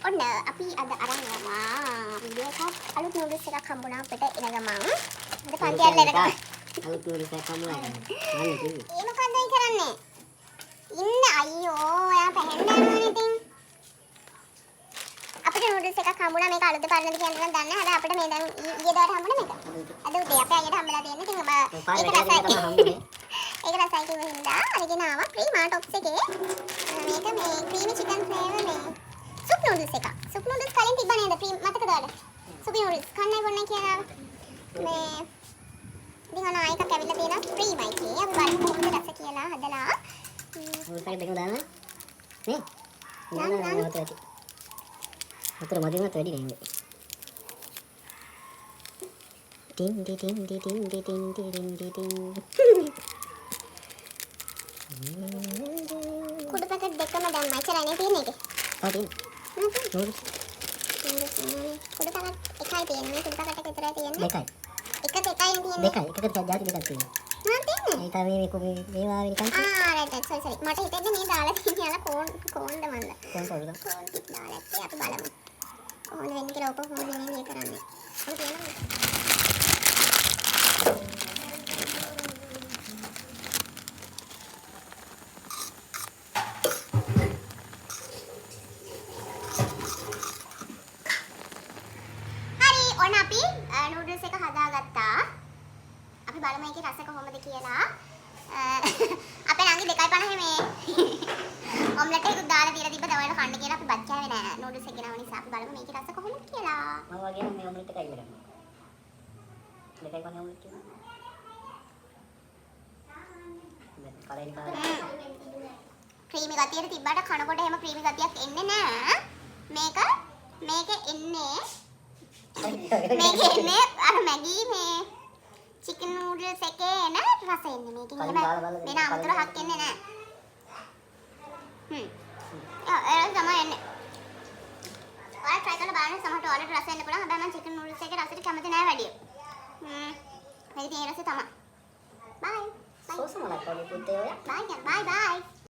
ඔන්න අපි අද අරන් යනවා වීඩියෝ එකක් අලුත් නූඩල්ස් එකක් හම්බුණා අපිට එන ගමන් අද පන්තියල් එනකම් අලුත් නූඩල්ස් එකක් හම්බුණා මම කිව්වේ ඒ මොකද්ද ඒ කරන්නේ ඉන්න අයියෝ ඔයා පැහැන්න යනවනේ ඉතින් අපිට නූඩල්ස් එකක් හම්බුණා මේක අලුත් පරණද කියන එක දන්නේ නැහැ අපිට මේ දැන් ඊයේ දවල්ට හම්බුණා මේක අද උදේ අපේ අයියට හම්බලා තියෙන්නේ ඉතින් ඒක රසයි කිව්ව හින්දා අරගෙන ආවා ප්‍රීමා টොප්ස් එකේ මේක මේ ක්‍රීමි චිකන් ෆ්ලේවර් මේ සුප් නූඩල්ස් එකක්. සුප් නූඩල්ස් කලින් තිබ්බ නේද? මතකද ඔයාලට? සුප් නූඩල්ස් කන්නයි බොන්නයි කියලා මේ ඉතින් අන ආයෙත් ඇවිල්ලා තියෙනවා ප්‍රීමයි කී. අපි බලමු කොහොමද රස කියලා හදලා. නූඩල්ස් එකක් දෙකම දාන්න. නේ? දාන්න වතුර ඇති. වතුර මදිනවත් වැඩි නේ. Tin tin tin tin tin tin tin. කුඩු පැකට් දෙකම දැම්මා. ඉතරනේ තියෙන්නේ ඒකේ. ඔව් තියෙනවා. නූඩල්ස් කුඩු පැකට් එකයි තියෙන්නේ. කුඩු පැකට් එක විතරයි තියෙන්නේ. දෙකයි. එක දෙකයි තියෙන්නේ. දෙකයි. එකකට ජාති දෙකක් තියෙනවා. මොනවද තියෙන්නේ? ඒක මේ මේවා නිකන් රයිට් සෝරි මට හිතෙන්නේ මේ දාලා තියෙන යාලා කෝන්ද මන්ද. කොහොමද පවුද? කෝන් ටික දාලා ඇත්තේ අපි බලමු. කොහොමද වෙන්නේ කියලා ඔක කොහොමද වෙන්නේ කරන්නේ. ඔය තියෙනවා. ඔන්න අපි නූඩල්ස් එක හදාගත්තා. අපි බලමු ඒකේ රස කොහොමද කියලා. අපේ නංගි 2.50 මේ ඔම්ලට් එකක් දාලා තියලා තිබ්බ දවල්ට කන්න කියලා අපි බත් කෑවේ නෑ. නූඩල්ස් එක ගෙනව නිසා අපි බලමු මේකේ රස කොහොමද කියලා. මම වගේ මේ ඔම්ලට් එකයි ඉවරයි. 2.50 ඔම්ලට් එක. කලින් ක්‍රීමි ගතියට තිබ්බට කනකොට එහෙම ක්‍රීමි ගතියක් එන්නේ නෑ. මේක එන්නේ මේකේ අර මැගී මේ චිකන් නූඩල්ස් එකේ එන රස එන්නේ මේකෙන් එහෙම වෙන අමුතුර හක් එන්නේ නැහැ. ඒක තමයි එන්නේ. ඔයා try කරලා බලන්න සමහරට ඔයාලට රස එන්න පුළුවන්. හැබැයි මම චිකන් නූඩල්ස් එකේ රසට කැමති නැහැ වැඩි. මේකේ තියෙන රස තමයි. bye. සෝස මොනක් වගේ පුතේ ඔය? bye.